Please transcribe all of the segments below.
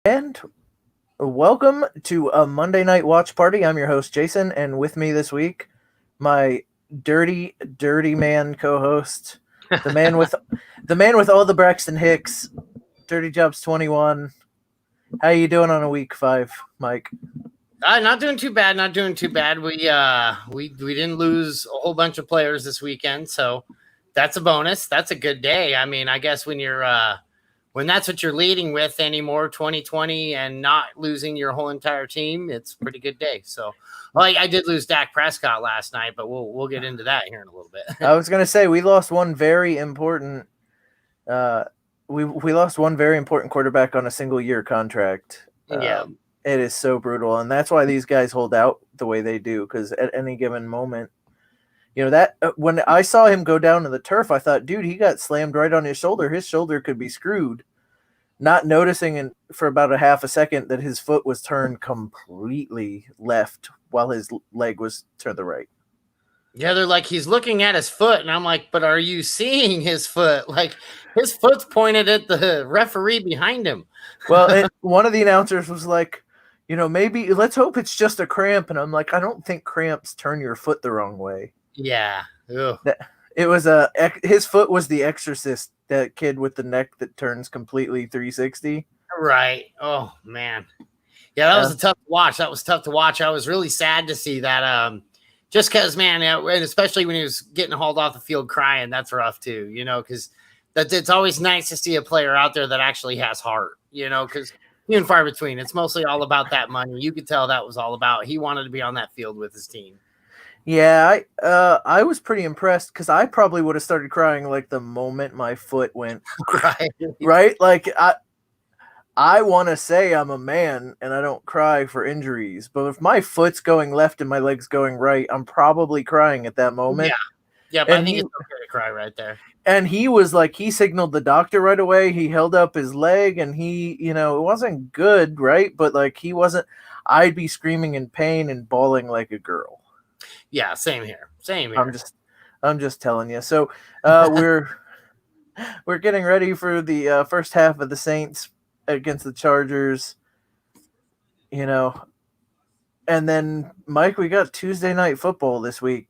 And welcome to a Monday night watch party. I'm your host Jason, and with me this week, my dirty man co-host, the man with the man with all the Braxton Hicks, Dirty Jobs 21. How you doing on a week 5, Mike? Not doing too bad. Not doing too bad. We didn't lose a whole bunch of players this weekend, so that's a bonus. That's a good day. I mean, I guess when that's what you're leading with anymore, 2020, and not losing your whole entire team, it's a pretty good day. So, well, I did lose Dak Prescott last night, but we'll get into that here in a little bit. I was gonna say we lost one very important. Uh, we lost one very important quarterback on a single year contract. Yeah. It is so brutal, and that's why these guys hold out the way they do. Because at any given moment, that when I saw him go down to the turf, I thought, dude, he got slammed right on his shoulder. His shoulder could be screwed. Not noticing for about a half a second that his foot was turned completely left while his leg was to the right. Yeah, they're like, he's looking at his foot, and I'm like, but are you seeing his foot? Like, his foot's pointed at the referee behind him. Well, one of the announcers was like, maybe let's hope it's just a cramp. And I'm like, I don't think cramps turn your foot the wrong way. Yeah. It was his foot was the Exorcist, that kid with the neck that turns completely 360. Right. Oh man. Yeah, that was a tough watch. That was tough to watch. I was really sad to see that. Just because, man, and especially when he was getting hauled off the field crying, that's rough too. Because it's always nice to see a player out there that actually has heart. Because few and far between. It's mostly all about that money. You could tell that was all about. He wanted to be on that field with his team. Yeah, I was pretty impressed because I probably would have started crying like the moment my foot went right. Like I want to say I'm a man and I don't cry for injuries, but if my foot's going left and my leg's going right, I'm probably crying at that moment. Yeah, but I think it's okay to cry right there. And he was like, he signaled the doctor right away. He held up his leg, and he, it wasn't good, right? But like he wasn't. I'd be screaming in pain and bawling like a girl. Yeah, same here. I'm just telling you. So we're getting ready for the first half of the Saints against the Chargers. And then Mike, we got Tuesday night football this week.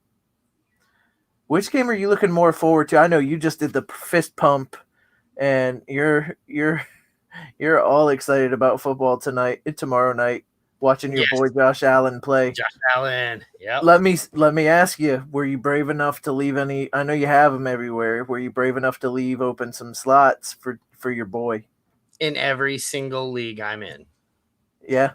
Which game are you looking more forward to? I know you just did the fist pump, and you're all excited about football tomorrow night. Watching your boy Josh Allen play. Josh Allen, yeah. Let me ask you: were you brave enough to leave any? I know you have them everywhere. Were you brave enough to leave open some slots for your boy? In every single league I'm in. Yeah.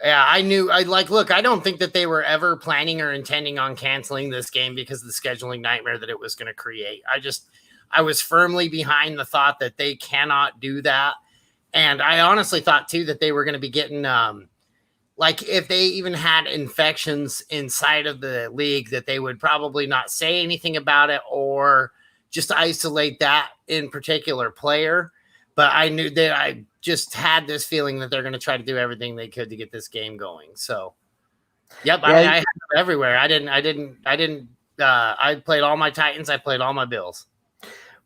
Yeah, I knew. Look, I don't think that they were ever planning or intending on canceling this game because of the scheduling nightmare that it was going to create. I was firmly behind the thought that they cannot do that, and I honestly thought too that they were going to be getting. If they even had infections inside of the league, that they would probably not say anything about it or just isolate that in particular player. But I knew that I just had this feeling that they're going to try to do everything they could to get this game going. So, yep, yeah, I had them everywhere. I played all my Titans. I played all my Bills.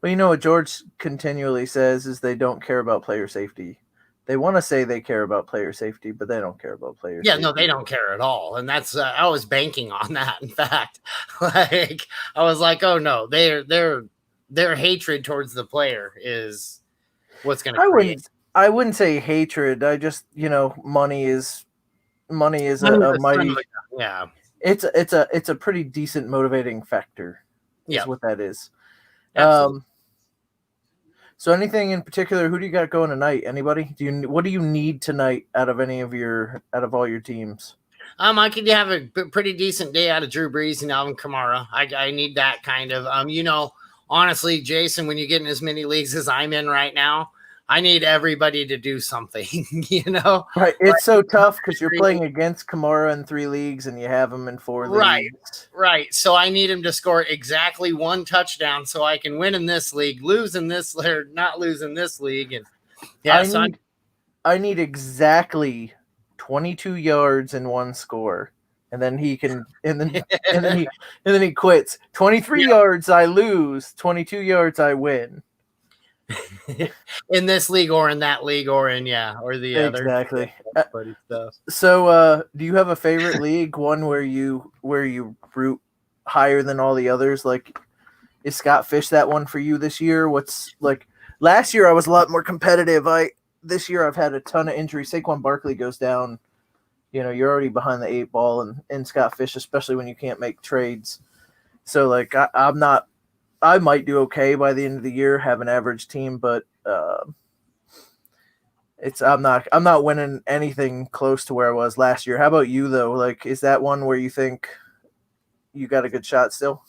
Well, what George continually says is they don't care about player safety. They want to say they care about player safety, but they don't care about player safety. Yeah, no, they don't care at all. And that's I was banking on that. In fact, I was like, oh no, their hatred towards the player is what's going to create. I wouldn't say hatred. I just, money is a mighty. Yeah. It's a pretty decent motivating factor. Is what that is. Absolutely. So anything in particular? Who do you got going tonight? Anybody? What do you need tonight out of all your teams? I could have a pretty decent day out of Drew Brees and Alvin Kamara. I need that kind of. Honestly, Jason, when you get in as many leagues as I'm in right now, I need everybody to do something. Right? It's so tough because you're playing against Kamara in 3 leagues and you have him in 4 leagues. Right. So I need him to score exactly 1 touchdown so I can win in this league, lose in this, or not lose in this league. And yeah, I need exactly 22 yards and 1 score. And then he can, and then he quits. 23 yards, I lose. 22 yards, I win. in this league or in that league or in or the other. Exactly. Yeah, funny stuff. So, do you have a favorite league? One where you root higher than all the others? Like, is Scott Fish that one for you this year? What's like last year? I was a lot more competitive. This year I've had a ton of injuries. Saquon Barkley goes down. You're already behind the 8 ball, and Scott Fish, especially when you can't make trades. So like I'm not. I might do okay by the end of the year, have an average team, but I'm not winning anything close to where I was last year. How about you though? Like, is that one where you think you got a good shot still?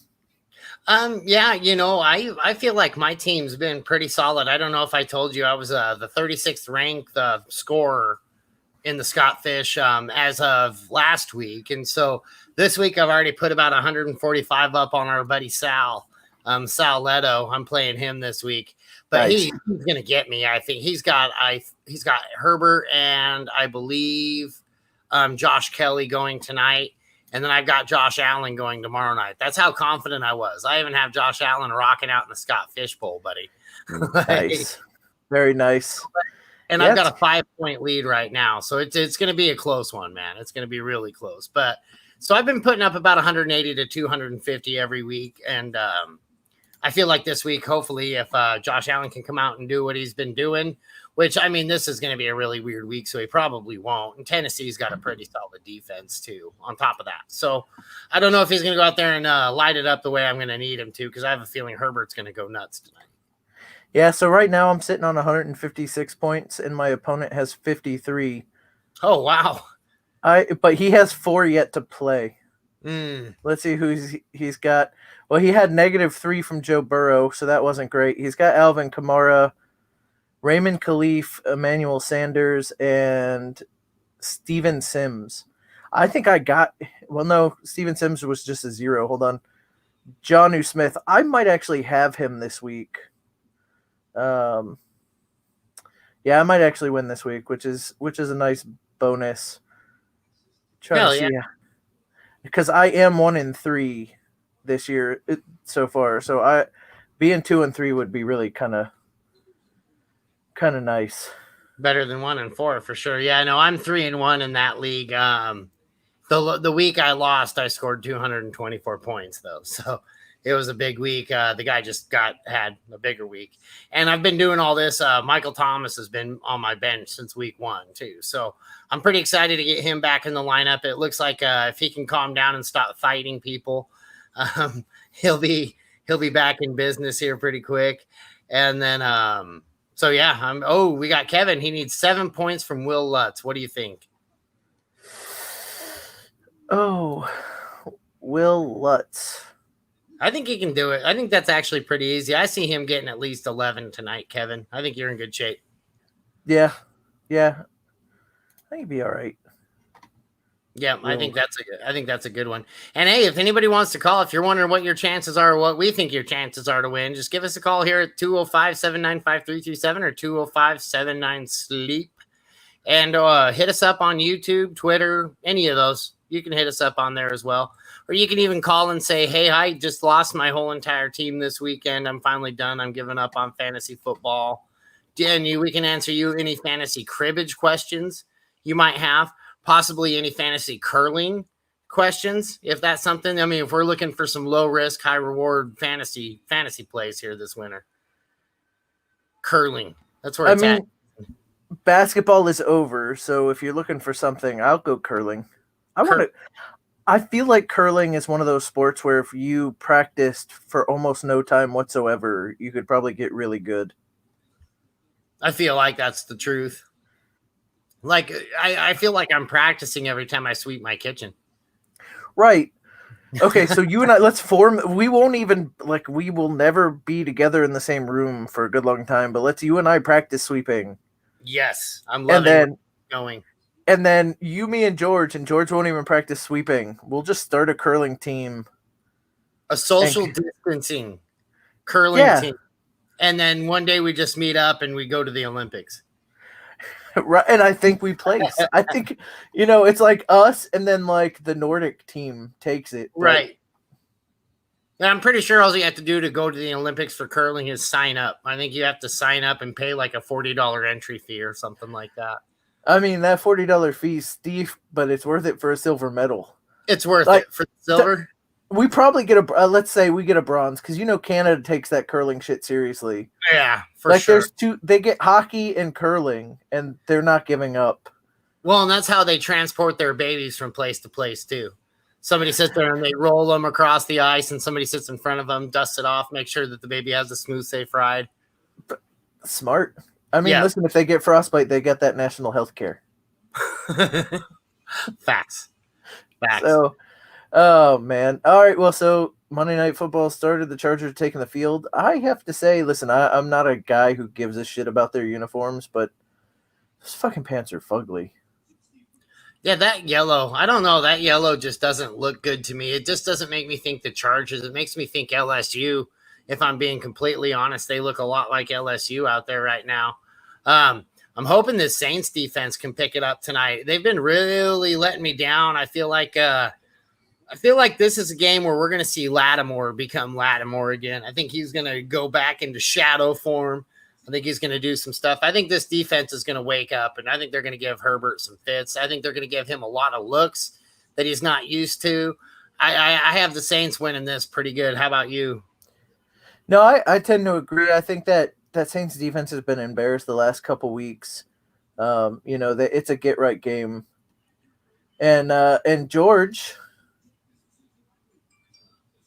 Yeah, I feel like my team's been pretty solid. I don't know if I told you I was the 36th ranked scorer in the Scott Fish as of last week. And so this week I've already put about 145 up on our buddy Sal. Sal Leto. I'm playing him this week. But Nice. he's gonna get me. I think he's got Herbert and I believe Josh Kelly going tonight. And then I've got Josh Allen going tomorrow night. That's how confident I was. I even have Josh Allen rocking out in the Scott Fish Bowl, buddy. Nice. Very nice. And I've got a 5-point lead right now. So it's going to be a close one, man. It's going to be really close. But so I've been putting up about 180 to 250 every week. And I feel like this week, hopefully, if Josh Allen can come out and do what he's been doing, which, I mean, this is going to be a really weird week, so he probably won't. And Tennessee's got a pretty solid defense, too, on top of that. So I don't know if he's going to go out there and light it up the way I'm going to need him to, because I have a feeling Herbert's going to go nuts tonight. Yeah, so right now I'm sitting on 156 points, and my opponent has 53. Oh, wow. But he has 4 yet to play. Let's see who he's got. Well, he had -3 from Joe Burrow, so that wasn't great. He's got Alvin Kamara, Raymond Khalif, Emmanuel Sanders, and Steven Sims. I think no, Steven Sims was just a 0. Hold on. Jonnu Smith. I might actually have him this week. Yeah, I might actually win this week, which is a nice bonus. Trying to see, because I am 1-3 this year so far. So being 2-3 would be really kind of nice. Better than 1-4 for sure. Yeah, no, I'm 3-1 in that league. The week I lost, I scored 224 points though, so it was a big week. The guy just had a bigger week, and I've been doing all this. Michael Thomas has been on my bench since week 1 too, so I'm pretty excited to get him back in the lineup. It looks like if he can calm down and stop fighting people, he'll be back in business here pretty quick, and then. So yeah, we got Kevin. He needs 7 points from Will Lutz. What do you think? Oh, Will Lutz. I think he can do it. I think that's actually pretty easy. I see him getting at least 11 tonight, Kevin. I think you're in good shape. Yeah. I think he'd be all right. Yeah, I think that's a good one. And hey, if anybody wants to call, if you're wondering what your chances are, what we think your chances are to win, just give us a call here at 205-795-3337 or 205-79-SLEEP. And hit us up on YouTube, Twitter, any of those. You can hit us up on there as well. Or you can even call and say, hey, I just lost my whole entire team this weekend. I'm finally done. I'm giving up on fantasy football. And we can answer you any fantasy cribbage questions you might have. Possibly any fantasy curling questions, if that's something. I mean, if we're looking for some low risk, high reward fantasy plays here this winter, curling. That's where it's at. Basketball is over, so if you're looking for something, I'll go curling. I feel like curling is one of those sports where if you practiced for almost no time whatsoever, you could probably get really good. I feel like that's the truth. Like, I feel like I'm practicing every time I sweep my kitchen. Right. Okay, so you and I, let's form. We won't even, we will never be together in the same room for a good long time, but you and I practice sweeping. Yes, I'm loving going. And then you, me, and George won't even practice sweeping. We'll just start a curling team. A social distancing curling team. And then one day we just meet up and we go to the Olympics. Right, and I think we place. I think, it's like us, and then the Nordic team takes it. Right. And I'm pretty sure all you have to do to go to the Olympics for curling is sign up. I think you have to sign up and pay like a $40 entry fee or something like that. I mean, that $40 fee is steep, but it's worth it for a silver medal. It's worth Like, it for the silver. We probably get let's say we get a bronze, because Canada takes that curling shit seriously. Yeah, for sure. There's they get hockey and curling, and they're not giving up. Well, and that's how they transport their babies from place to place too. Somebody sits there and they roll them across the ice, and somebody sits in front of them, dusts it off, make sure that the baby has a smooth, safe ride. Smart. I mean, listen, if they get frostbite, they get that national health care. Facts. So, oh, man. All right, well, so Monday Night Football started. The Chargers are taking the field. I have to say, listen, I'm not a guy who gives a shit about their uniforms, but those fucking pants are fugly. Yeah, that yellow, I don't know. That yellow just doesn't look good to me. It just doesn't make me think the Chargers. It makes me think LSU. If I'm being completely honest, they look a lot like LSU out there right now. I'm hoping this Saints defense can pick it up tonight. They've been really letting me down. I feel like this is a game where we're going to see Lattimore become Lattimore again. I think he's going to go back into shadow form. I think he's going to do some stuff. I think this defense is going to wake up, and I think they're going to give Herbert some fits. I think they're going to give him a lot of looks that he's not used to. I have the Saints winning this pretty good. How about you? No, I tend to agree. I think that Saints defense has been embarrassed the last couple weeks. It's a get-right game. And George...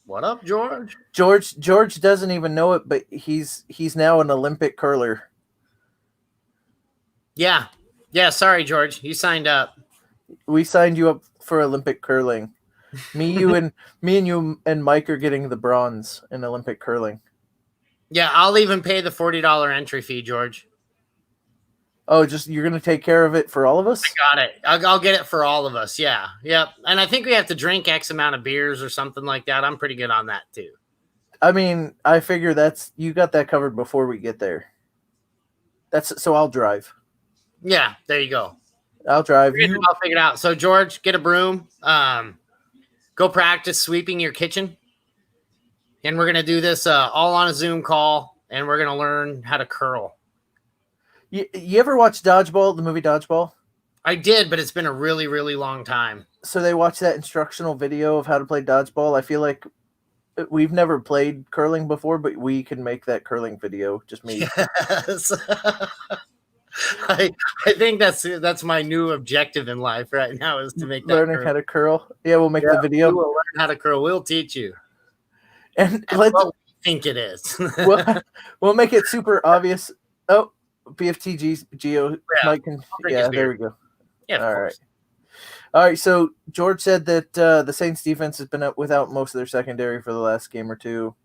What up, George? George doesn't even know it, but he's now an Olympic curler. Yeah. Sorry, George. You signed up. We signed you up for Olympic curling. Me, you, and Mike are getting the bronze in Olympic curling. Yeah, I'll even pay the $40 entry fee, George. Oh, just you're gonna take care of it for all of us? I got it. I'll get it for all of us. Yeah, yep. And I think we have to drink X amount of beers or something like that. I'm pretty good on that too. I mean, I figure you got that covered before we get there. So I'll drive. Yeah, there you go. I'll drive. I'll figure it out. So George, get a broom. Go practice sweeping your kitchen, and we're gonna do this all on a Zoom call, and we're gonna learn how to curl. You ever watch Dodgeball, the movie Dodgeball? I did, but it's been a really, really long time. So they watched that instructional video of how to play dodgeball. I feel like we've never played curling before, but we can make that curling video. Just me. Yes. I think that's my new objective in life right now is to make that learning how to curl. Yeah, we'll make the video. We'll learn how to curl. We'll teach you. And let's what we think it is. we'll make it super obvious. Oh. BFTG's Geo Mike can, there we go. Yeah, all right. So George said that the Saints defense has been up without most of their secondary for the last game or two,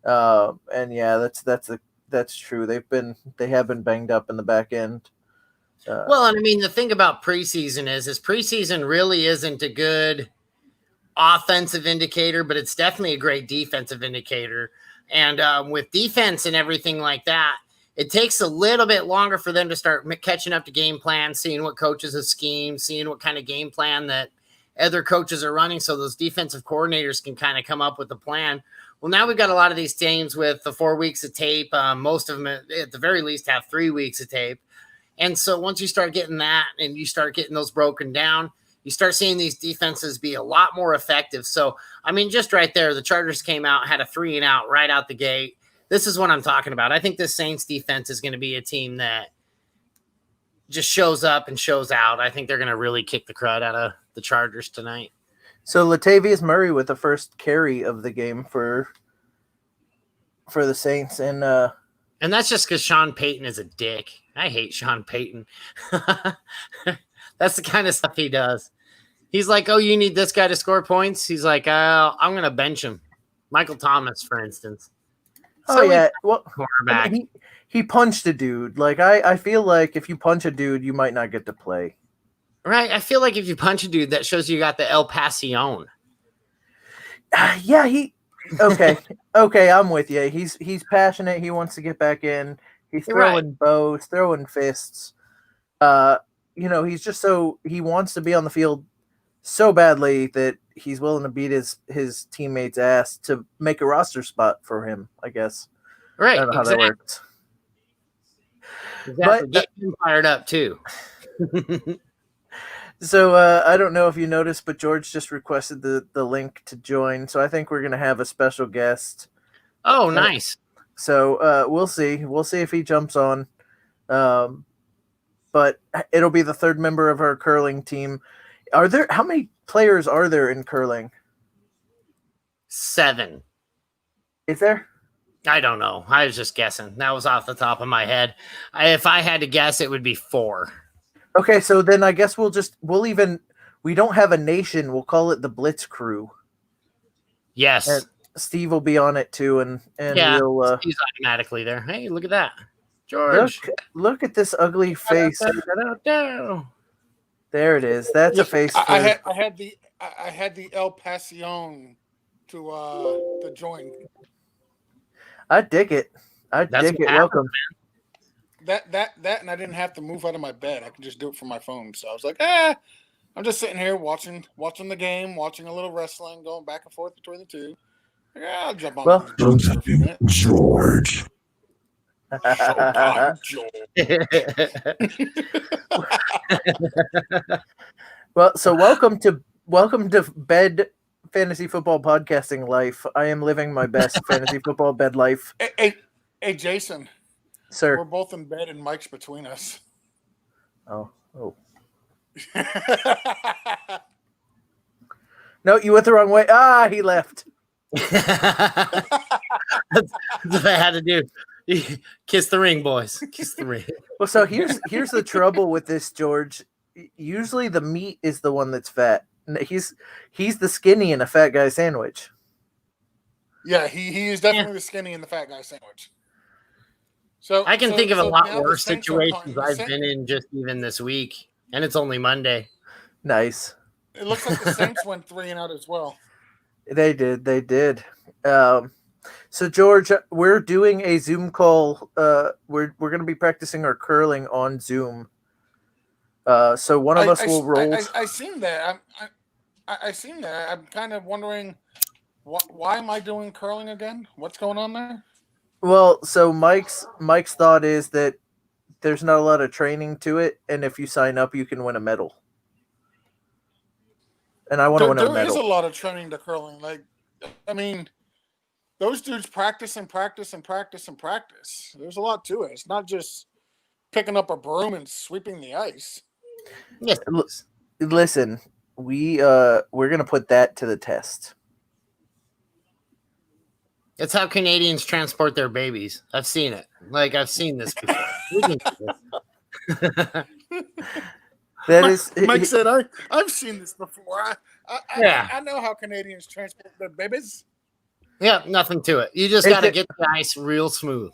and yeah, that's true. They have been banged up in the back end. Well, and I mean the thing about preseason is preseason really isn't a good offensive indicator, but it's definitely a great defensive indicator. And with defense and everything like that, it takes a little bit longer for them to start catching up to game plan, seeing what coaches have schemed, seeing what kind of game plan that other coaches are running so those defensive coordinators can kind of come up with a plan. Well, now we've got a lot of these teams with the 4 weeks of tape. Most of them, at the very least, have 3 weeks of tape. And so once you start getting that and you start getting those broken down, you start seeing these defenses be a lot more effective. So, I mean, just right there, the Chargers came out, had a 3-and-out right out the gate. This is what I'm talking about. I think this Saints defense is going to be a team that just shows up and shows out. I think they're going to really kick the crud out of the Chargers tonight. So Latavius Murray with the first carry of the game for the Saints, and that's just because Sean Payton is a dick. I hate Sean Payton. That's the kind of stuff he does. He's like, "Oh, you need this guy to score points." He's like, "I'm going to bench him." Michael Thomas, for instance. Oh, yeah. Well, I mean, he punched a dude. Like, I feel like if you punch a dude, you might not get to play. Right. I feel like if you punch a dude, that shows you got the El Pasión. Yeah, okay. Okay, I'm with you. He's passionate. He wants to get back in. He's throwing bows, throwing fists. He's just he wants to be on the field so badly that he's willing to beat his teammates' ass to make a roster spot for him. I guess. I Right. don't know how that works. Exactly. Get him fired up too. So I don't know if you noticed, but George just requested the link to join. So I think we're gonna have a special guest. Oh, nice. So we'll see. We'll see if he jumps on. But it'll be the third member of our curling team. How many players are there in curling? 7. Is there? I don't know. I was just guessing. That was off the top of my head. If I had to guess, it would be 4. Okay, so then I guess we don't have a nation. We'll call it the Blitz Crew. Yes. And Steve will be on it too, and yeah, we'll. He's automatically there. Hey, look at that, George. Look at this ugly face. There it is. That's a face. I had the El Pasión to join. I dig it. Welcome. That and I didn't have to move out of my bed. I could just do it from my phone. So I was like, I'm just sitting here watching the game, watching a little wrestling, going back and forth between the two. Yeah, I'll jump on for a few minutes. George. Showtime, George. Well, so welcome to bed fantasy football podcasting life. I am living my best fantasy football bed life. Hey, Jason. Sir. We're both in bed and Mike's between us. Oh. No, you went the wrong way. He left. That's what I had to do. Kiss the ring, boys. Kiss the ring. Well, so here's the trouble with this, George. Usually the meat is the one that's fat. He's the skinny in a fat guy sandwich. Yeah, he is definitely the skinny in the fat guy sandwich. So I can think of a lot worse Saints situations I've been in just even this week, and it's only Monday. Nice. It looks like the Saints went 3-0 as well. They did. So George, we're doing a Zoom call. We're going to be practicing our curling on Zoom. So one of us will roll. I seen that. I seen that. I'm kind of wondering why am I doing curling again? What's going on there? Well, so Mike's thought is that there's not a lot of training to it, and if you sign up, you can win a medal. And I want to win a medal. There is a lot of training to curling. Like, I mean, those dudes practice and practice and practice and practice. There's a lot to it. It's not just picking up a broom and sweeping the ice. Yes. Listen, we're gonna put that to the test. It's how Canadians transport their babies. I've seen it. Like, I've seen this before. Mike said, I've seen this before. I know how Canadians transport their babies. Yeah, nothing to it. You just got to get the ice real smooth.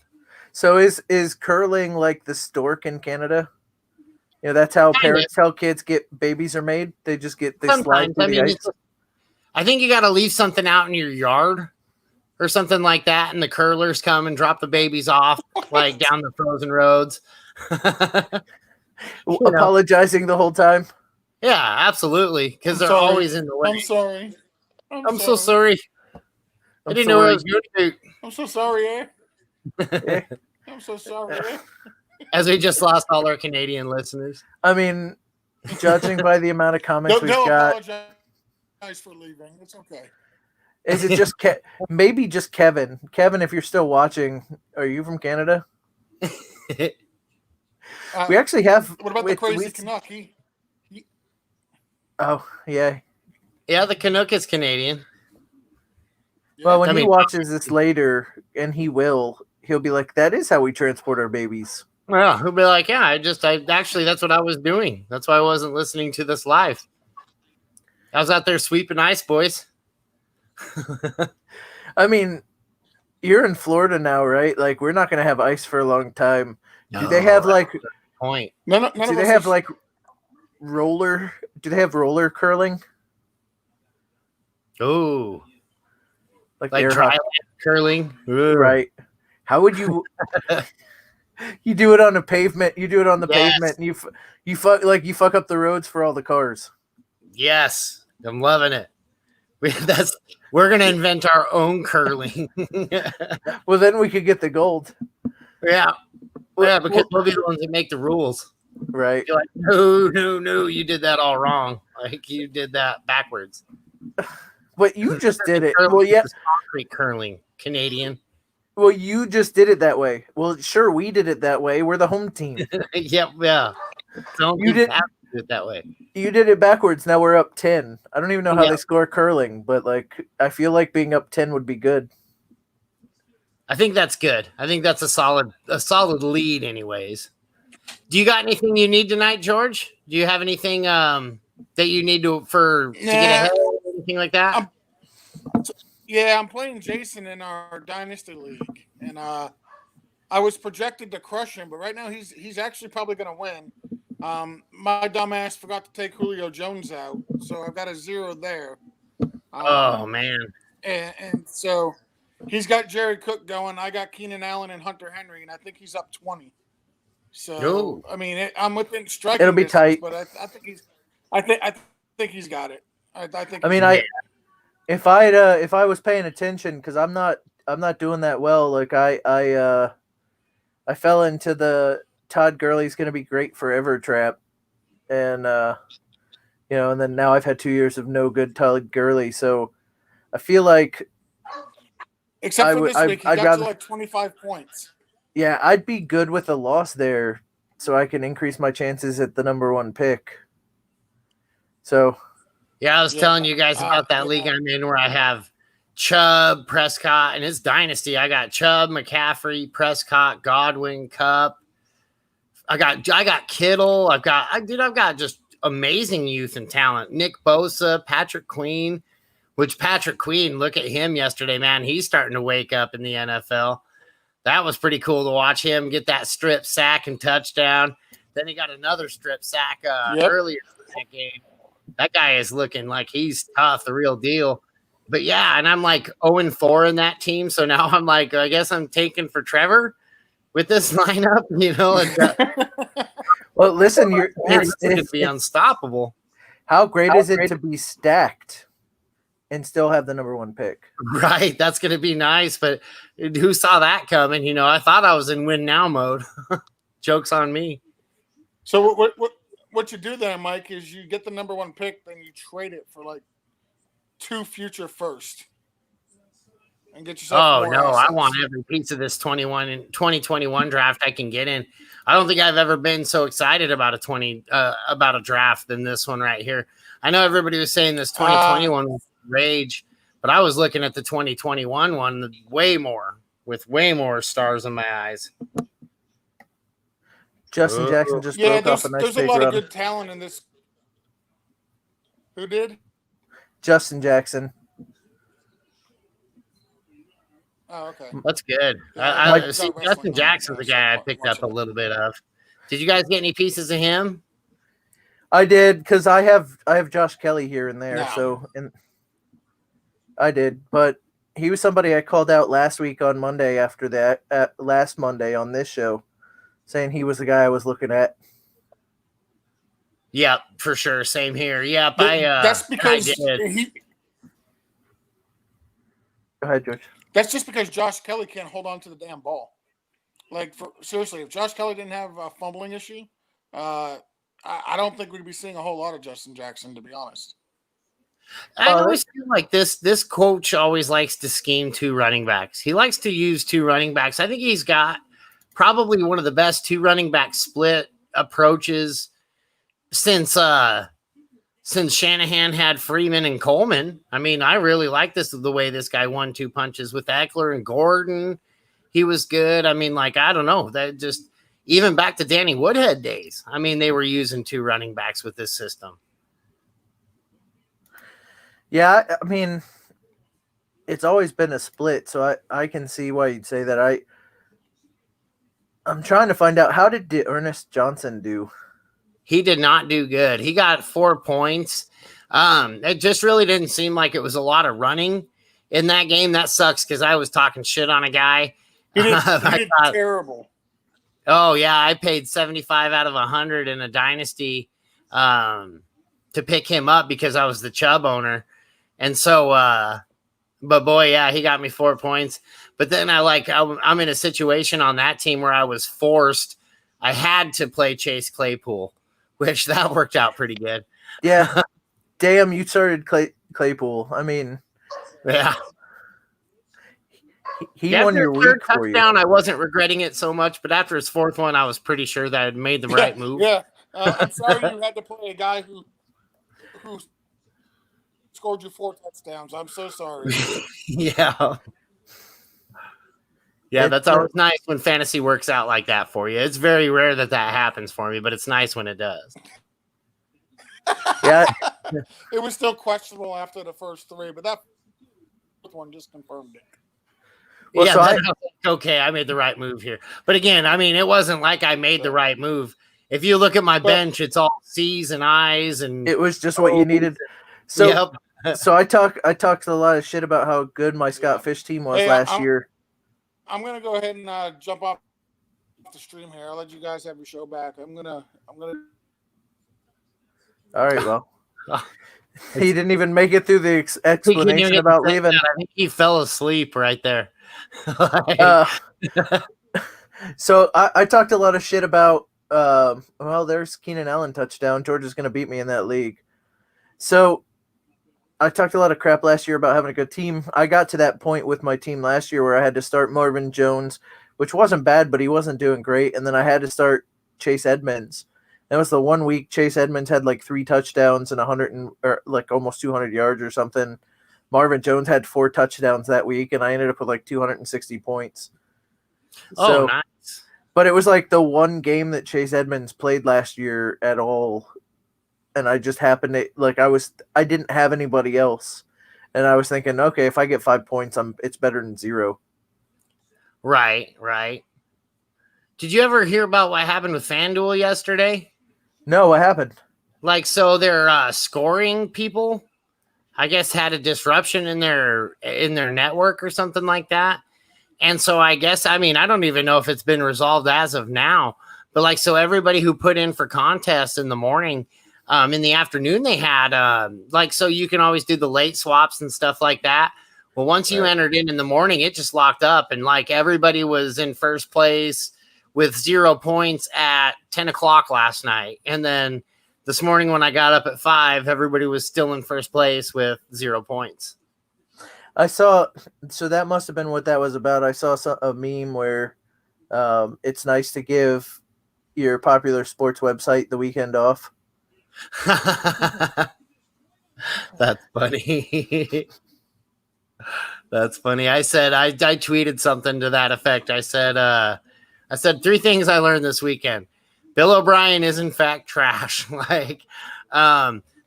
So is curling like the stork in Canada? You know, that's how parents tell kids babies are made. They just slide through the ice. I think you got to leave something out in your yard or something like that, and the curlers come and drop the babies off like down the frozen roads. Apologizing the whole time. Yeah, absolutely, because they're always in the way. I'm sorry. I'm so sorry. I didn't know what I was going to do. I'm so sorry, I'm so sorry. As we just lost all our Canadian listeners. I mean, judging by the amount of comments we've got. Apologize for leaving. It's okay. Is it just maybe just Kevin? Kevin, if you're still watching, are you from Canada? We actually have. What about the crazy Canuck? Oh, yeah. Yeah, the Canuck is Canadian. Well, when he watches this later, and he'll be like, that is how we transport our babies. Well, he'll be like, yeah, actually, that's what I was doing. That's why I wasn't listening to this live. I was out there sweeping ice, boys. I mean, you're in Florida now, right? Like, we're not going to have ice for a long time. Do they have point? Do they have roller? Do they have roller curling? Oh, like dry curling, right? How would you? You do it on a pavement. You do it on the pavement, and you fuck up the roads for all the cars. Yes, I'm loving it. We're gonna invent our own curling. Well, then we could get the gold. Yeah, Well, because we'll be the ones that make the rules. right. You're like, no, you did that all wrong. Like you did that backwards. But you just did it. Curling Well, yeah. is concrete curling, Canadian. Well, you just did it that way. Well, sure, we did it that way. We're the home team. Yep, yeah. Don't You did. have to do it that way. You did it backwards. Now we're up 10. I don't even know how Yeah. they score curling, but like I feel like being up 10 would be good. I think that's good. I think that's a solid lead, anyways. Do you got anything you need tonight, George? Do you have anything that you need to get ahead or anything like that? I'm playing Jason in our Dynasty League, and I was projected to crush him, but right now he's actually probably going to win. My dumbass forgot to take Julio Jones out, so I've got a 0 there. Oh man! And so he's got Jerry Cook going. I got Keenan Allen and Hunter Henry, and I think he's up 20. So I mean, I'm within striking. It'll be distance, tight, but I think he's got it. I think. I mean, if I was paying attention, because I'm not doing that well. Like I fell into the Todd Gurley's going to be great forever trap, and and then now I've had 2 years of no good Todd Gurley, so I feel like except for this week, he got to like 25 points. Yeah, I'd be good with a loss there, so I can increase my chances at the number 1 pick. So. Yeah, I was telling you guys about that league I'm in where I have Chubb, Prescott, and his dynasty. I got Chubb, McCaffrey, Prescott, Godwin, Cup. I got Kittle. I've got just amazing youth and talent. Nick Bosa, Patrick Queen, look at him yesterday, man. He's starting to wake up in the NFL. That was pretty cool to watch him get that strip sack and touchdown. Then he got another strip sack earlier in that game. That guy is looking like he's tough, the real deal. But yeah, and I'm like 0-4 in that team. So now I'm like, I guess I'm taking for Trevor with this lineup, Well, listen, it's going to be unstoppable. How great is it to be stacked and still have the number 1 pick? Right. That's going to be nice. But who saw that coming? I thought I was in win now mode. Joke's on me. So what you do there, Mike, is you get the number 1 pick, then you trade it for like 2 future first. And get yourself more assets. I want every piece of this 2021 draft I can get in. I don't think I've ever been so excited about a draft than this one right here. I know everybody was saying this 2021 was rage, but I was looking at the 2021 one with way more stars in my eyes. Justin Jackson just broke off a nice there's a lot of good talent in this. Who did? Justin Jackson. Oh, okay. That's good. Justin Jackson's the guy I picked up a little bit of. Did you guys get any pieces of him? I did, because I have Josh Kelly here and there. No. I did, but he was somebody I called out last week on Monday after that, last Monday on this show, saying he was the guy I was looking at. Yeah, for sure. Same here. Yeah, that's because Go ahead, George. That's just because Josh Kelly can't hold on to the damn ball. Like, seriously, if Josh Kelly didn't have a fumbling issue, I don't think we'd be seeing a whole lot of Justin Jackson, to be honest. I always feel like this coach always likes to scheme 2 running backs. He likes to use 2 running backs. I think he's got probably one of the best 2 running back split approaches since Shanahan had Freeman and Coleman. I mean, I really like the way this guy 1-2 punches with Eckler and Gordon. He was good. I mean, like, I don't know. That just even back to Danny Woodhead days. I mean, they were using 2 running backs with this system. Yeah, I mean, it's always been a split, so I can see why you'd say that. I'm trying to find out, how did Ernest Johnson do? He did not do good. He got 4 points. It just really didn't seem like it was a lot of running in that game. That sucks because I was talking shit on a guy. He did terrible. Oh, yeah. I paid 75 out of 100 in a dynasty. to pick him up because I was the Chubb owner. And so, but boy, yeah, he got me 4 points. But then I'm in a situation on that team where I was forced. I had to play Chase Claypool, which that worked out pretty good. Yeah. Damn, you started Claypool. I mean, Yeah. He won your week for you. I wasn't regretting it so much, but after his fourth one, I was pretty sure that I had made the right move. Yeah. I'm sorry you had to play a guy who scored you 4 touchdowns. I'm so sorry. Yeah. Yeah, that's always nice when fantasy works out like that for you. It's very rare that happens for me, but it's nice when it does. Yeah. It was still questionable after the first 3, but that one just confirmed it. Well, yeah, so okay, I made the right move here. But again, I mean, it wasn't like I made the right move. If you look at my bench, it's all C's and I's, and it was just what you needed. So, so I talked a lot of shit about how good my Scott Fish team was last year. I'm gonna go ahead and jump off the stream here. I'll let you guys have your show back. I'm gonna. All right, well. He didn't even make it through the explanation about leaving. I think he fell asleep right there. So I talked a lot of shit about there's Keenan Allen touchdown. Georgia's going to beat me in that league. So I talked a lot of crap last year about having a good team. I got to that point with my team last year where I had to start Marvin Jones, which wasn't bad, but he wasn't doing great. And then I had to start Chase Edmonds. That was the 1 week Chase Edmonds had like 3 touchdowns and almost 200 yards or something. Marvin Jones had 4 touchdowns that week, and I ended up with like 260 points. Oh, nice. But it was like the one game that Chase Edmonds played last year at all. And I just happened to I didn't have anybody else. And I was thinking, okay, if I get 5 points, it's better than 0. Right. Did you ever hear about what happened with FanDuel yesterday? No, what happened? So their scoring people, I guess, had a disruption in their network or something like that. And so I guess, I mean, I don't even know if it's been resolved as of now, but so everybody who put in for contests in the morning, in the afternoon, they had so you can always do the late swaps and stuff like that. Well, once you entered in the morning, it just locked up, and everybody was in first place with 0 points at 10 o'clock last night. And then this morning when I got up at 5, everybody was still in first place with 0 points. I saw, so that must have been what that was about. I saw a meme where it's nice to give your popular sports website the weekend off. That's funny. That's funny. I said, I tweeted something to that effect. I said 3 things I learned this weekend. Bill O'Brien is in fact trash.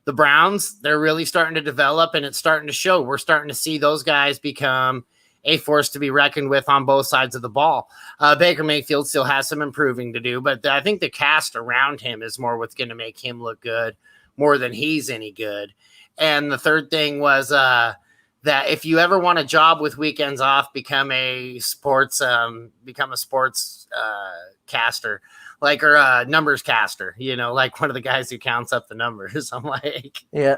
The Browns, they're really starting to develop, and it's starting to show. We're starting to see those guys become a force to be reckoned with on both sides of the ball. Baker Mayfield still has some improving to do, but I think the cast around him is more what's going to make him look good more than he's any good. And the third thing was that if you ever want a job with weekends off, become a sports caster, or a numbers caster, like one of the guys who counts up the numbers. I'm like, yeah,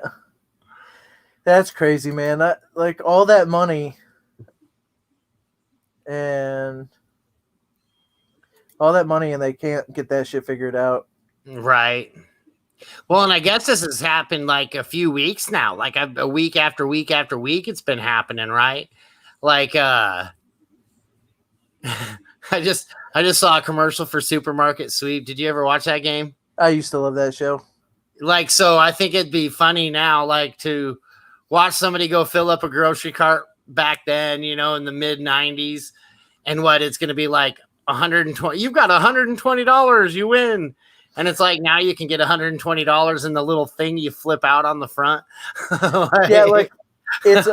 that's crazy, man. All that money and they can't get that shit figured out. Right. Well, and I guess this has happened a few weeks now, a week after week after week. It's been happening, right? I just saw a commercial for Supermarket Sweep. Did you ever watch that game? I used to love that show. So I think it'd be funny now, to watch somebody go fill up a grocery cart back then, in the mid 90s, and what it's going to be 120. You've got $120, you win. And it's now you can get $120 in the little thing you flip out on the front. It's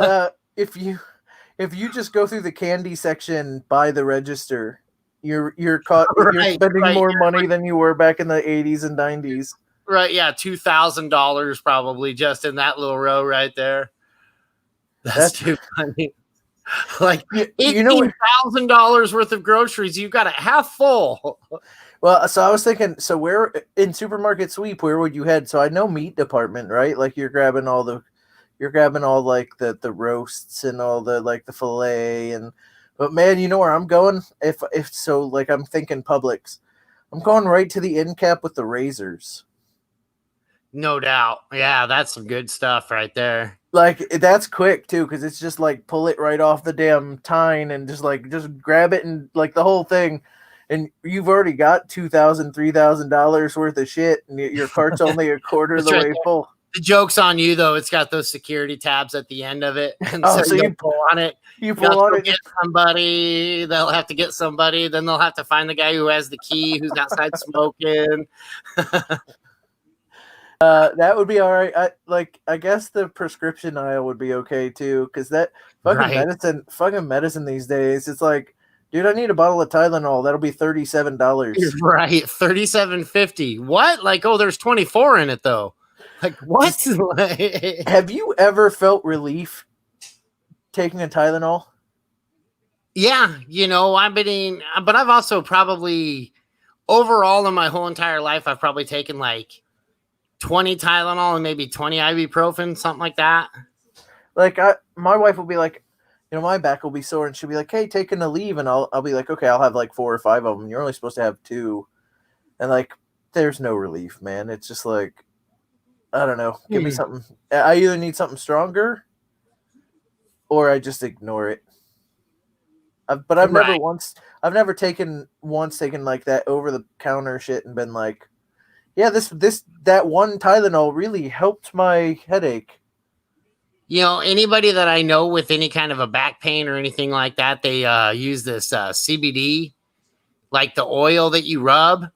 if you just go through the candy section by the register, you're spending more money than you were back in the 80s and 90s. Right, yeah, $2,000 probably just in that little row right there. That's too funny. $18,000 worth of groceries, you've got it half full. Well, so I was thinking, so where in supermarket sweep, where would you head? So I know meat department, right? Like you're grabbing all like the roasts and all the like the fillet and, but man, you know where I'm going? If so, like I'm thinking Publix, I'm going right to the end cap with the razors. No doubt. Yeah, that's some good stuff right there. Like that's quick too, because it's just like pull it right off the damn tine and just grab it and like the whole thing, and you've already got $2,000, $3,000 worth of shit, and your cart's only a quarter of That's the right way there. full. The joke's on you though. It's got those security tabs at the end of it, and Oh, so so you you pull on it. you You pull have to on go it. get somebody. They'll have to get somebody. Then they'll have to find the guy who has the key, who's outside smoking. That would be all right. I guess the prescription aisle would be okay too, because that Right. fucking medicine these days. It's like, dude, I need a bottle of Tylenol. That'll be $37. Right. 37.50. What? Like, oh, there's 24 in it though. Like, what? Have you ever felt relief taking a Tylenol? Yeah, I mean, but I've also probably overall in my whole entire life, I've probably taken like 20 Tylenol and maybe 20 ibuprofen, something like that. Like my wife will be like, my back will be sore, and she'll be like, "Hey, taking a leave," and I'll be like, "Okay, I'll have like 4 or 5 of them. You're only supposed to have 2," and like, there's no relief, man. It's just like, I don't know. Give me something. I either need something stronger, or I just ignore it. But I've never taken like that over the counter shit and been like, yeah, that one Tylenol really helped my headache. Anybody that I know with any kind of a back pain or anything like that, they use this CBD, like the oil that you rub,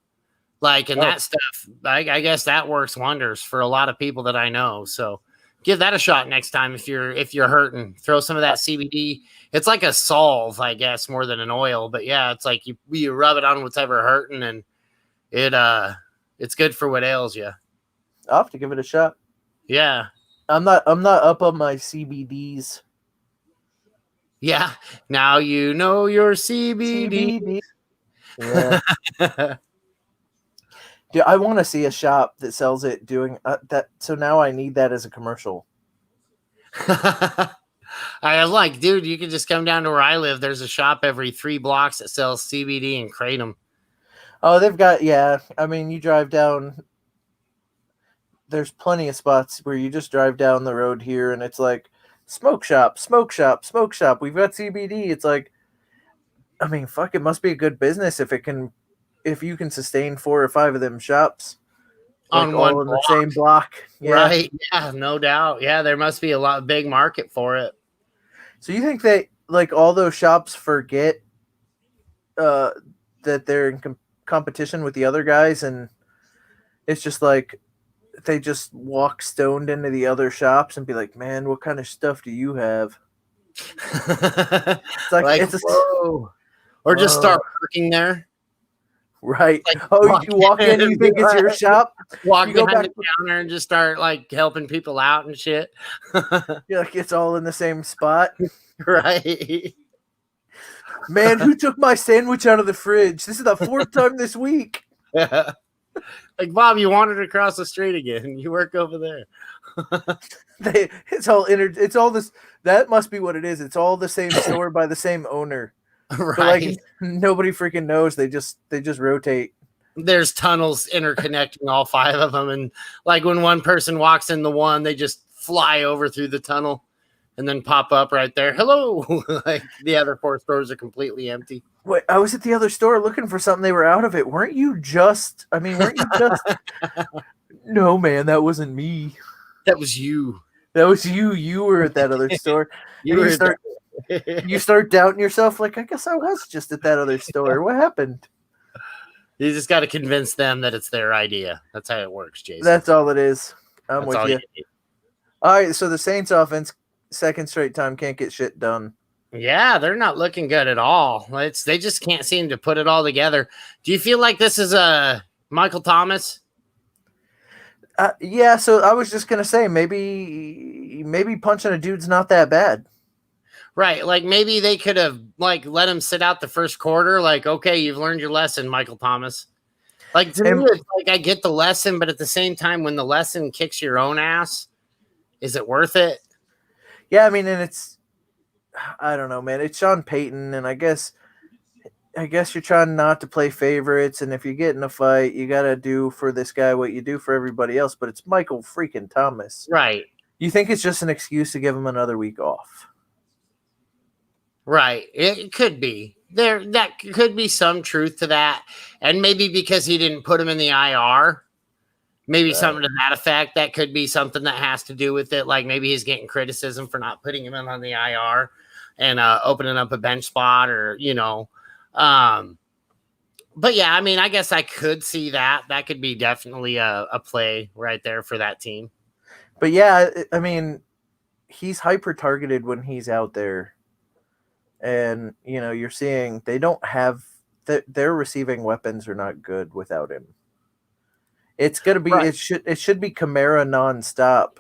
like, and that stuff. I guess that works wonders for a lot of people that I know. So give that a shot next time if you're hurting. Throw some of that CBD. It's like a salve, I guess, more than an oil. But yeah, it's like you rub it on whatever hurting, and it's good for what ails you. I'll have to give it a shot. Yeah. I'm not up on my CBDs. Yeah. Now you know your CBD. Yeah. Dude, I want to see a shop that sells it doing that. So now I need that as a commercial. I was like, dude, you can just come down to where I live. There's a shop every 3 blocks that sells CBD and kratom. Oh, they've got, yeah. I mean, you drive down. There's plenty of spots where you just drive down the road here, and it's like smoke shop, smoke shop, smoke shop. We've got CBD. It's like, I mean, fuck, it must be a good business if you can sustain 4 or 5 of them shops on like, one all in block. the same block. Yeah. Right. Yeah, no doubt. Yeah, there must be a big market for it. So you think they like all those shops forget that they're in competition with the other guys, and it's just like they just walk stoned into the other shops and be like, "Man, what kind of stuff do you have?" It's like it's whoa. Or just start working there. Right. Like, you walk in, you think it's your shop. Walk you go behind back the counter and just start like helping people out and shit. You're like, it's all in the same spot. Right. Man, who took my sandwich out of the fridge? This is the 4th time this week. Yeah. Like, Bob, you wandered across the street again. You work over there. It's all this. That must be what it is. It's all the same store by the same owner. Right. But like nobody freaking knows. They just rotate. There's tunnels interconnecting all 5 of them, and like when one person walks in the one, they just fly over through the tunnel and then pop up right there. Hello. Like the other 4 stores are completely empty. Wait, I was at the other store looking for something. They were out of it. Weren't you just? No, man, that wasn't me. That was you. That was you. You were at that other store. You start doubting yourself. Like, I guess I was just at that other store. What happened? You just got to convince them that it's their idea. That's how it works, Jason. That's all it is. I'm That's with you. All right, so the Saints offense, second straight time, can't get shit done. Yeah, they're not looking good at all. They just can't seem to put it all together. Do you feel like this is a Michael Thomas? Yeah, so I was just gonna say maybe punching a dude's not that bad. Right, like maybe they could have like let him sit out the first quarter. Like, okay, you've learned your lesson, Michael Thomas. Like to And me, it's like I get the lesson, but at the same time, when the lesson kicks your own ass, is it worth it? yeah, I mean, and I don't know, man. It's Sean Payton, and I guess you're trying not to play favorites, and if you get in a fight, you gotta do for this guy what you do for everybody else. But it's Michael freaking Thomas. Right. You think it's just an excuse to give him another week off? Right. It could be. That could be some truth to that. And maybe because he didn't put him in the IR, maybe something to that effect. That could be something that has to do with it. Like maybe he's getting criticism for not putting him in on the IR and opening up a bench spot or, but yeah, I mean, I guess I could see that. That could be definitely a play right there for that team. But yeah, I mean, he's hyper targeted when he's out there. And, you're seeing they don't have their receiving weapons are not good without him. It's gonna be Right. it should be Kamara nonstop.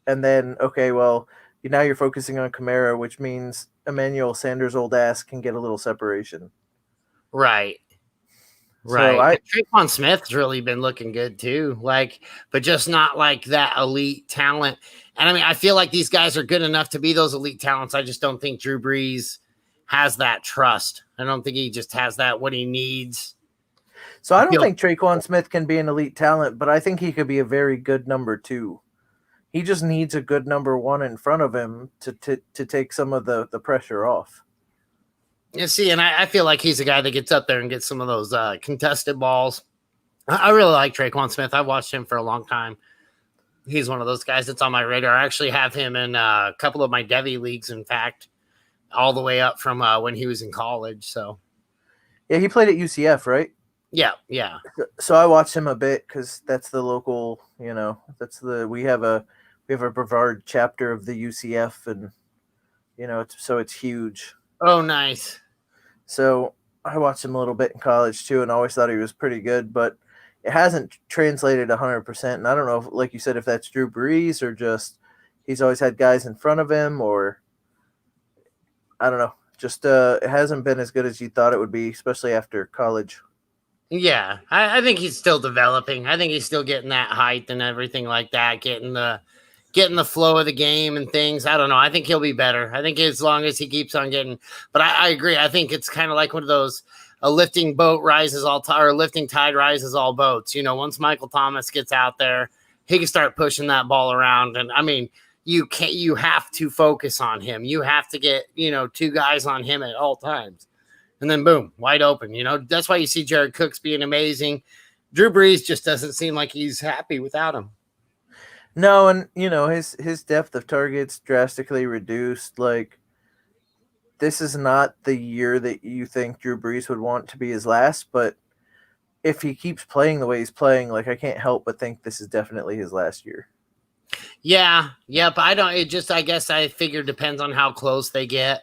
And then now you're focusing on Kamara, which means Emmanuel Sanders' old ass can get a little separation. Right. So Right. Traquan Smith's really been looking good too. But just not like that elite talent. And I mean, I feel like these guys are good enough to be those elite talents. I just don't think Drew Brees has that trust. I don't think he just has that what he needs. So I don't think Traquan Smith can be an elite talent, but I think he could be a very good number 2. He just needs a good number 1 in front of him to take some of the pressure off. You see, and I feel like he's a guy that gets up there and gets some of those contested balls. I really like Traquan Smith. I've watched him for a long time. He's one of those guys that's on my radar. I actually have him in a couple of my Devy leagues, in fact, all the way up from when he was in college. So, yeah, he played at UCF, right? Yeah. So I watched him a bit because that's the local. We have a Brevard chapter of the UCF, and it's huge. Oh, nice. So I watched him a little bit in college too, and always thought he was pretty good, but it hasn't translated 100%. And I don't know, if, like you said, if that's Drew Brees or just he's always had guys in front of him, or I don't know. Just it hasn't been as good as you thought it would be, especially after college. Yeah, I think he's still developing. I think he's still getting that height and everything like that, getting the flow of the game and things. I don't know. I think he'll be better. I think as long as he keeps on getting, but I agree. I think it's kind of like one of those, a lifting boat rises all or a lifting tide rises all boats. Once Michael Thomas gets out there, he can start pushing that ball around. And I mean, you have to focus on him. You have to get, 2 guys on him at all times. And then boom, wide open. That's why you see Jared Cooks being amazing. Drew Brees just doesn't seem like he's happy without him. No, and his depth of targets drastically reduced. Like, this is not the year that you think Drew Brees would want to be his last, but if he keeps playing the way he's playing, like, I can't help but think this is definitely his last year. Yeah, yep. I guess I figure depends on how close they get.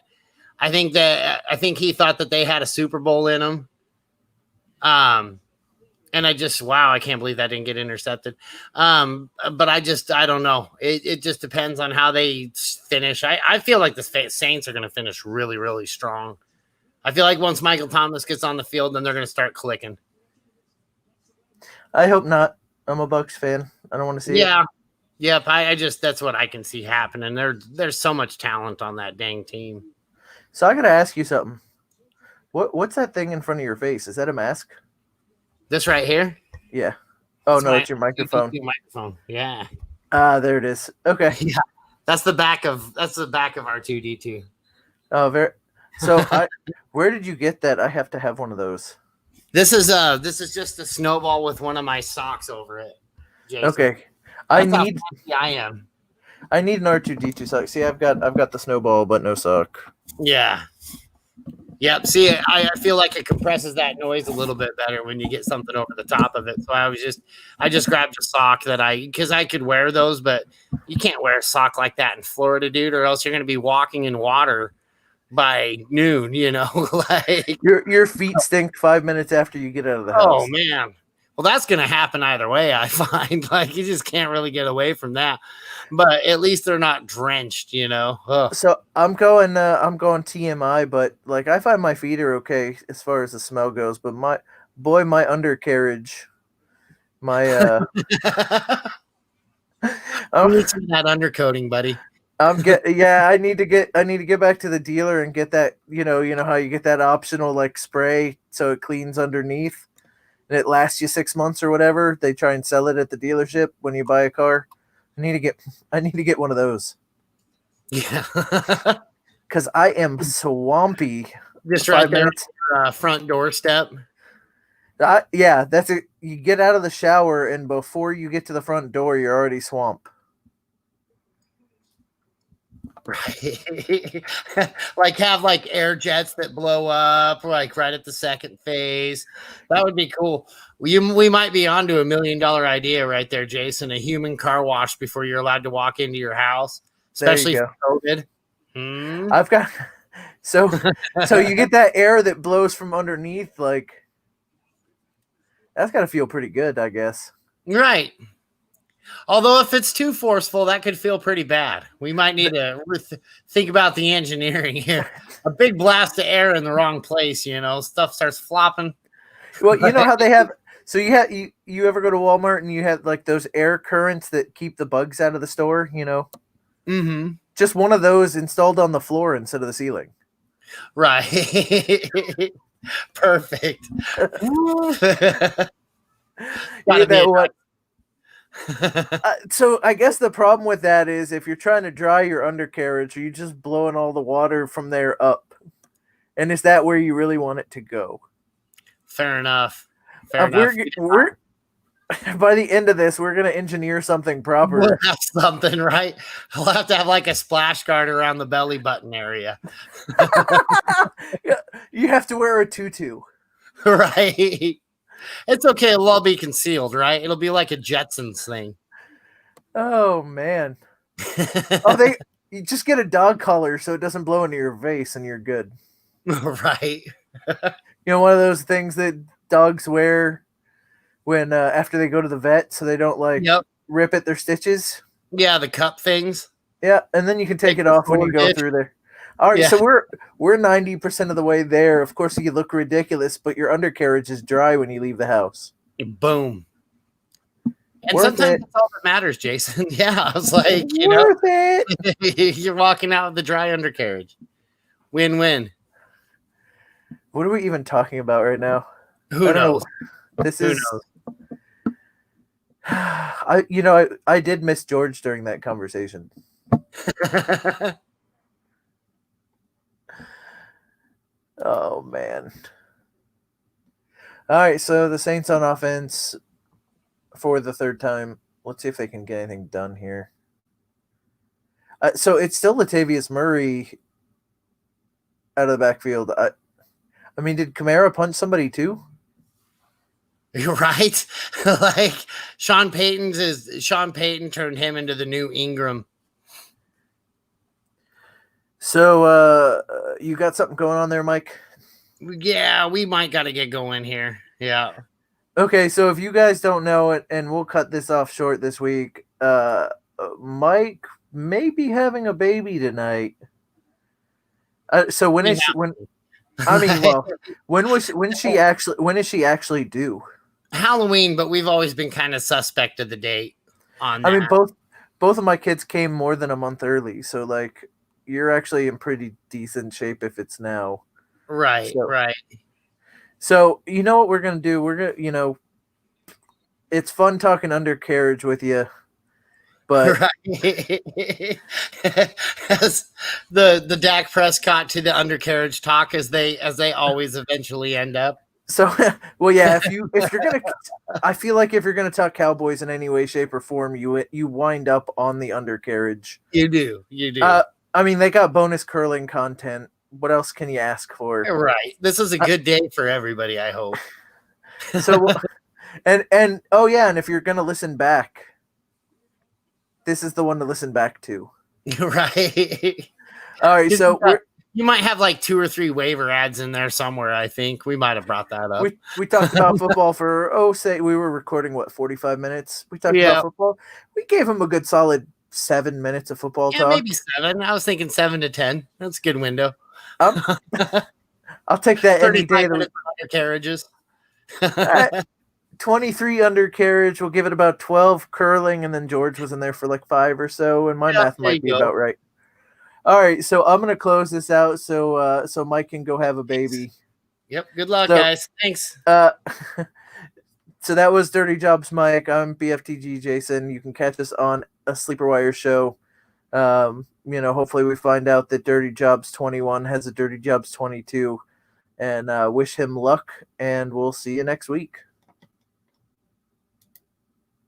I think he thought that they had a Super Bowl in him. And I can't believe that didn't get intercepted. But I don't know. It just depends on how they finish. I feel like the Saints are going to finish really, really strong. I feel like once Michael Thomas gets on the field, then they're going to start clicking. I hope not. I'm a Bucs fan. I don't want to see it. Yep. That's what I can see happening. There's so much talent on that dang team. So I got to ask you something. What's that thing in front of your face? Is that a mask? This right here? Yeah. Oh, no, it's your microphone. Microphone. Yeah. There it is. Okay. Yeah. That's the back of R2D2. Oh, very. So where did you get that? I have to have one of those. This is just a snowball with one of my socks over it. Jason. Okay. I need an R2D2 sock. See, I've got the snowball but no sock. Yeah. Yep. See, I feel like it compresses that noise a little bit better when you get something over the top of it. So I just grabbed a sock because I could wear those, but you can't wear a sock like that in Florida, dude, or else you're going to be walking in water by noon, like your feet stink 5 minutes after you get out of the house. Oh man. Well, that's going to happen either way. I find like you just can't really get away from that, but at least they're not drenched, Ugh. So I'm going TMI, but like I find my feet are okay as far as the smell goes, but boy, my undercarriage, my You I'm, need some of that undercoating, buddy. I need to get back to the dealer and get that, you know how you get that optional like spray so it cleans underneath and it lasts you 6 months or whatever. They try and sell it at the dealership when you buy a car. I need to get one of those Yeah. because I am swampy. Just right 5 there on minutes. your front doorstep. Yeah, that's it. You get out of the shower and before you get to the front door, you're already swamp. Right. Like have like air jets that blow up like right at the second phase. That would be cool. We might be onto $1 million idea right there, Jason. A human car wash before you're allowed to walk into your house, especially There for you COVID. Hmm? I've got so you get that air that blows from underneath, like that's got to feel pretty good, I guess. Right. Although if it's too forceful, that could feel pretty bad. We might need to think about the engineering here. A big blast of air in the wrong place, stuff starts flopping. Well, you know how they have. So you ever go to Walmart and you have like those air currents that keep the bugs out of the store? Mm-hmm. Just one of those installed on the floor instead of the ceiling. Right. Perfect. You get that one. So I guess the problem with that is if you're trying to dry your undercarriage, are you just blowing all the water from there up? And is that where you really want it to go? Fair enough. We're by the end of this, we're gonna engineer something proper. We'll have something, right? I'll have to have like a splash guard around the belly button area. Yeah, you have to wear a tutu. Right. It's okay. It'll all be concealed, right? It'll be like a Jetsons thing. Oh man. You just get a dog collar so it doesn't blow into your face and you're good. Right. One of those things that dogs wear when after they go to the vet so they don't rip at their stitches. Yeah, the cup things. Yeah, and then you can take it off when you go through there. All right, so we're 90% of the way there. Of course, you look ridiculous, but your undercarriage is dry when you leave the house. Boom. And Worth sometimes it. that's all that matters, Jason. Yeah, I was like, Worth it. You're walking out with the dry undercarriage. Win-win. What are we even talking about right now? Who knows? Who knows? I did miss George during that conversation. Oh man. All right, so the Saints on offense for the third time. Let's see if they can get anything done here. So it's still Latavius Murray out of the backfield. I mean, did Kamara punch somebody too? You're right. Like Sean Payton turned him into the new Ingram. So you got something going on there, Mike? Yeah, we might got to get going here. Yeah. Okay, so if you guys don't know it, and we'll cut this off short this week, Mike may be having a baby tonight. So when is she actually due? Halloween, but we've always been kind of suspect of the date on that. I mean, both of my kids came more than a month early, so like you're actually in pretty decent shape if it's now. Right, right. So you know what we're gonna do? We're gonna, it's fun talking undercarriage with you, but as the Dak Prescott to the undercarriage talk as they always eventually end up. So, well, yeah. If you're gonna, I feel like if you're gonna talk Cowboys in any way, shape, or form, you wind up on the undercarriage. You do. I mean, they got bonus curling content. What else can you ask for? Right. This is a good day for everybody, I hope. So, and oh yeah, and if you're gonna listen back, this is the one to listen back to. Right. All right. So you might have like 2 or 3 waiver ads in there somewhere. I think we might have brought that up. We talked about football for say we were recording 45 minutes. We talked about football. We gave him a good solid 7 minutes of football talk. Maybe 7. I was thinking 7 to 10. That's a good window. I'll take that any day. Undercarriages. right. 23 undercarriage. We'll give it about 12 curling, and then George was in there for like 5 or so, and my Yeah, math there might you be go. about right. All right, so I'm gonna close this out so Mike can go have a baby. Yep. Good luck, So, guys. Thanks. So that was Dirty Jobs Mike. I'm BFTG Jason. You can catch us on a Sleeper Wire show. Hopefully we find out that Dirty Jobs 21 has a Dirty Jobs 22, and wish him luck, and we'll see you next week.